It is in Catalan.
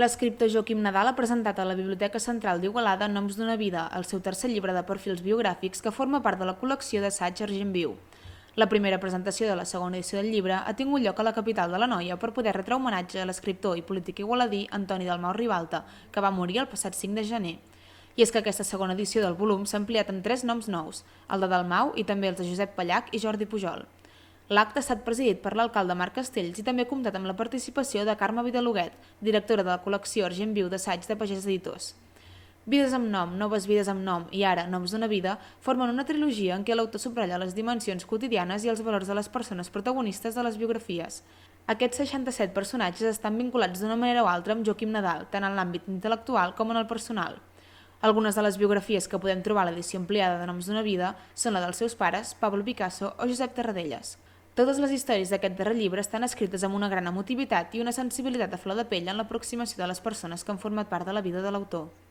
L'escriptor Joaquim Nadal ha presentat a la Biblioteca Central d'Igualada Noms d'una vida, el seu tercer llibre de perfils biogràfics que forma part de la col·lecció d'assaig Argent Viu. La primera presentació de la segona edició del llibre ha tingut lloc a la capital de l'Anoia per poder retre homenatge a l'escriptor i polític igualadí Antoni Dalmau Ribalta, que va morir el passat 5 de gener. I és que aquesta segona edició del volum s'ha ampliat amb 3 noms nous, el de Dalmau i també els de Josep Pallach i Jordi Pujol. L'acte ha estat presidit per l'alcalde Marc Castells i també ha comptat amb la participació de Carme Vidaluguet, directora de la col·lecció Argent Viu d'assaig de Pagès Editors. Vides amb nom, noves vides amb nom i ara noms d'una vida formen una trilogia en què l'autor subratlla les dimensions quotidianes i els valors de les persones protagonistes de les biografies. Aquests 67 personatges estan vinculats d'una manera o altra amb Joaquim Nadal, tant en l'àmbit intel·lectual com en el personal. Algunes de les biografies que podem trobar a l'edició ampliada de Noms d'una vida són la dels seus pares, Pablo Picasso o Josep Tarradellas. Totes les històries d'aquest darrer llibre estan escrites amb una gran emotivitat i una sensibilitat a flor de pell en l'aproximació de les persones que han format part de la vida de l'autor.